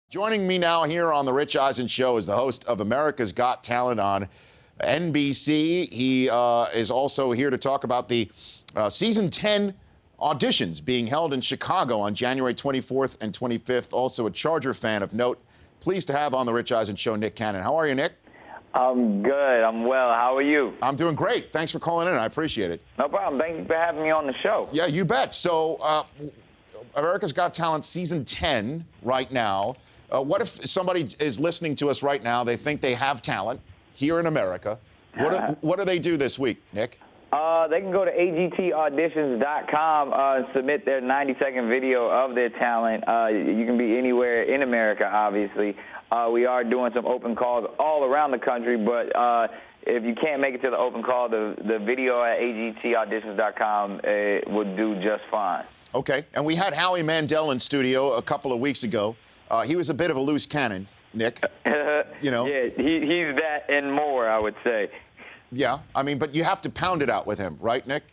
Joining me now here on the Rich Eisen Show is the host of America's Got Talent on NBC. He is also here to talk about the season 10 auditions being held in Chicago on January 24th and 25th. Also a Charger fan of note. Pleased to have on the Rich Eisen Show Nick Cannon. How are you, Nick? I'm good. I'm well. How are you? I'm doing great. Thanks for calling in. I appreciate it. No problem. Thank you for having me on the show. Yeah, you bet. So America's Got Talent season 10 right now. What if somebody is listening to us right now, they think they have talent here in America? What do they do this week, Nick? They can go to agtauditions.com and submit their 90-second video of their talent. You can be anywhere in America, obviously. We are doing some open calls all around the country, but if you can't make it to the open call, the video at agtauditions.com would do just fine. Okay, and we had Howie Mandel in studio a couple of weeks ago. He was a bit of a loose cannon, Nick. You know. Yeah, he's that and more, I would say. Yeah, I mean, but you have to pound it out with him, right, Nick?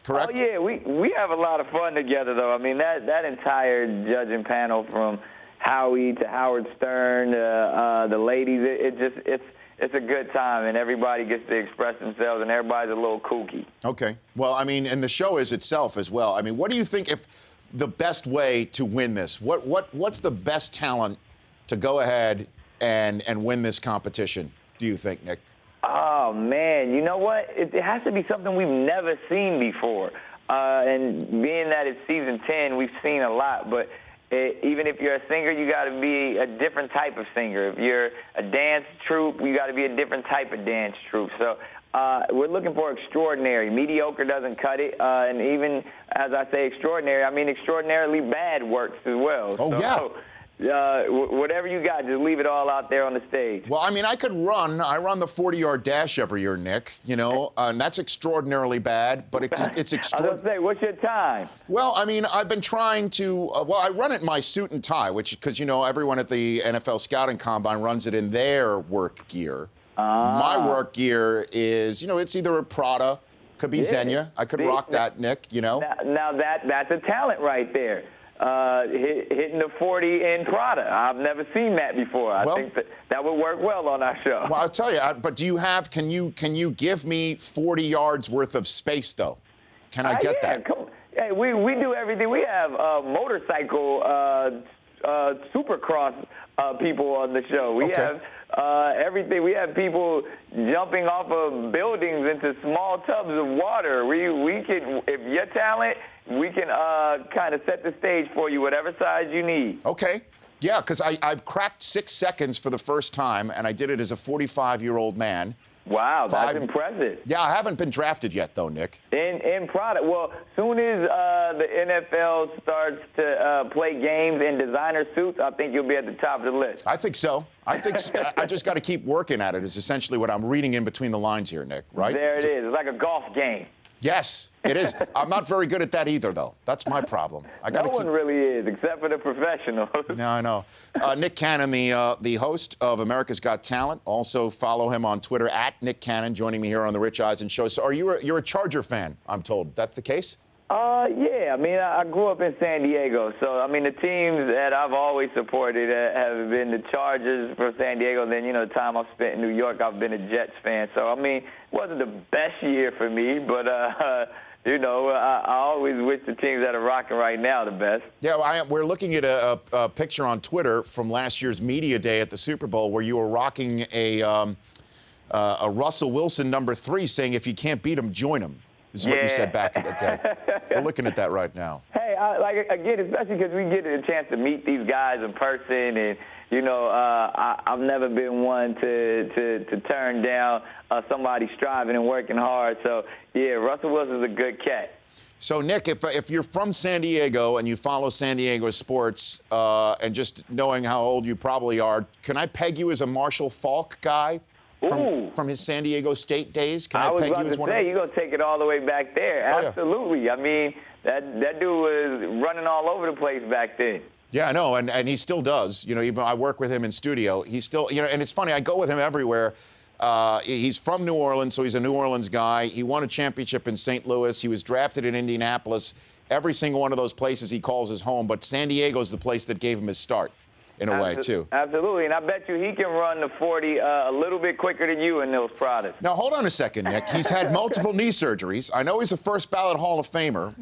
Correct? Oh, yeah, we have a lot of fun together, though. I mean, that entire judging panel from Howie to Howard Stern, the ladies, it's a good time, and everybody gets to express themselves, and everybody's a little kooky. Okay. Well, I mean, and the show is itself as well. I mean, what do you think if the best way to win this? What's the best talent to go ahead and win this competition, do you think, Nick? Oh, man, you know what? It has to be something we've never seen before. And being that it's season 10, we've seen a lot. But even if you're a singer, you got to be a different type of singer. If you're a dance troupe, you got to be a different type of dance troupe. So we're looking for extraordinary. Mediocre doesn't cut it. And even as I say extraordinary, I mean extraordinarily bad works as well. Oh, so, yeah. Whatever you got, just leave it all out there on the stage. Well, I mean, I run the 40-yard dash every year, Nick, you know, and that's extraordinarily bad, but it's extraordinary. I was going to say, what's your time? Well, I mean, I've been trying to, I run it in my suit and tie, because, you know, everyone at the NFL Scouting Combine runs it in their work gear. My work gear is, you know, it's either a Prada, could be Xenia. I could rock that, Nick, you know. Now that's a talent right there. Hitting the 40 in Prada. I've never seen that before. I think that would work well on our show. Well, I'll tell you, but can you give me 40 yards worth of space, though? Can I get that? Hey, we do everything. We have motorcycle supercross people on the show. We have everything. We have people jumping off of buildings into small tubs of water. We can, if your talent, we can kind of set the stage for you, whatever size you need. Okay. Yeah, because I've cracked 6 seconds for the first time, and I did it as a 45-year-old man. Wow, that's impressive. Yeah, I haven't been drafted yet, though, Nick. In product. Well, soon as the NFL starts to play games in designer suits, I think you'll be at the top of the list. I think so. I just got to keep working at it is essentially what I'm reading in between the lines here, Nick, right? There it is. It's like a golf game. Yes, it is. I'm not very good at that either, though. That's my problem. No one really is, except for the professionals. No, I know. Nick Cannon, the host of America's Got Talent. Also follow him on Twitter at Nick Cannon, joining me here on the Rich Eisen Show. So you're a Charger fan, I'm told. That's the case? Yeah. I mean, I grew up in San Diego. So, I mean, the teams that I've always supported have been the Chargers from San Diego. And then, you know, the time I've spent in New York, I've been a Jets fan. So, I mean, it wasn't the best year for me, but, you know, I always wish the teams that are rocking right now the best. Yeah, we're looking at a picture on Twitter from last year's media day at the Super Bowl where you were rocking a Russell Wilson #3 saying, if you can't beat him, join him. This is what you said back in the day. We're looking at that right now. Hey, again, especially because we get a chance to meet these guys in person, and you know, I've never been one to turn down somebody striving and working hard. So yeah, Russell Wilson's a good cat. So Nick, if you're from San Diego and you follow San Diego sports, and just knowing how old you probably are, can I peg you as a Marshall Faulk guy? From his San Diego State days? Can I peg you as one of them? You're going to take it all the way back there. Absolutely. Yeah. I mean, that dude was running all over the place back then. Yeah, I know, and he still does. You know, even I work with him in studio. He's still, you know, and it's funny, I go with him everywhere. He's from New Orleans, so he's a New Orleans guy. He won a championship in St. Louis. He was drafted in Indianapolis. Every single one of those places he calls his home, but San Diego is the place that gave him his start. in a way, too. Absolutely, and I bet you he can run the 40 a little bit quicker than you in those products. Now, hold on a second, Nick. He's had multiple knee surgeries. I know he's a first ballot Hall of Famer,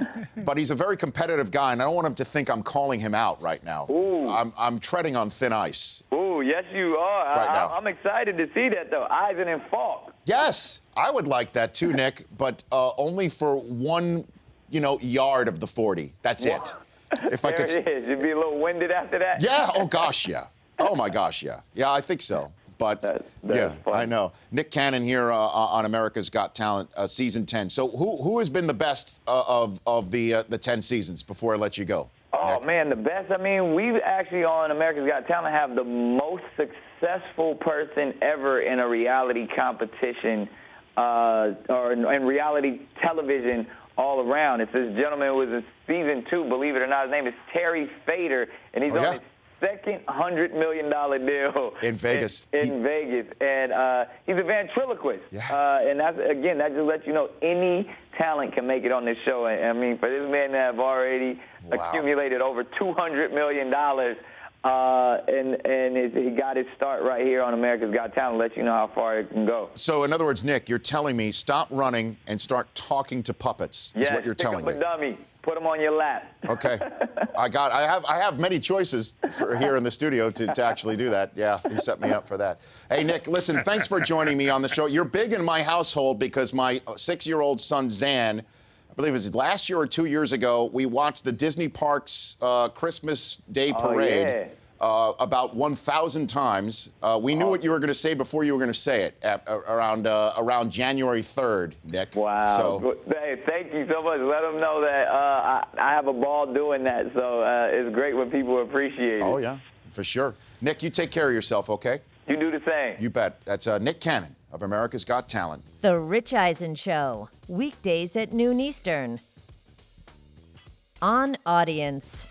but he's a very competitive guy, and I don't want him to think I'm calling him out right now. Ooh. I'm treading on thin ice. Ooh, yes, you are. Right now. I'm excited to see that, though. Eisen and Falk. Yes, I would like that too, Nick, but only for 1, yard of the 40. That's it. If I could. There it is. You'd be a little winded after that. Yeah. Oh gosh, yeah. Oh my gosh, yeah. Yeah, I think so. But yeah, funny. I know. Nick Cannon here on America's Got Talent, season 10. So who has been the best of the 10 seasons before I let you go? Oh, Nick? man, the best. I mean, we've actually on America's Got Talent have the most successful person ever in a reality competition or in reality television all around. It's this gentleman who was in season 2, believe it or not. His name is Terry Fader, and he's on his second $100 million deal in Vegas. In Vegas, and he's a ventriloquist. Yeah. And that's, again, that just lets you know any talent can make it on this show. I mean, for this man to have already accumulated over $200 million, and he got his start right here on America's Got Talent. Let you know how far it can go. So, in other words, Nick, you're telling me stop running and start talking to puppets. Is what you're telling me. Pick up a dummy. Put them on your lap. Okay, I have many choices for here in the studio to actually do that. Yeah, he set me up for that. Hey, Nick, listen, thanks for joining me on the show. You're big in my household because my 6-year-old son Zan, I believe it was last year or 2 years ago, we watched the Disney Parks Christmas Day Parade. About 1,000 times. We knew what you were going to say before you were going to say it around January 3rd, Nick. Wow. So, hey, thank you so much. Let them know that I have a ball doing that. So it's great when people appreciate it. Oh, yeah, for sure. Nick, you take care of yourself, okay? You do the same. You bet. That's Nick Cannon of America's Got Talent. The Rich Eisen Show, weekdays at noon Eastern. On Audience.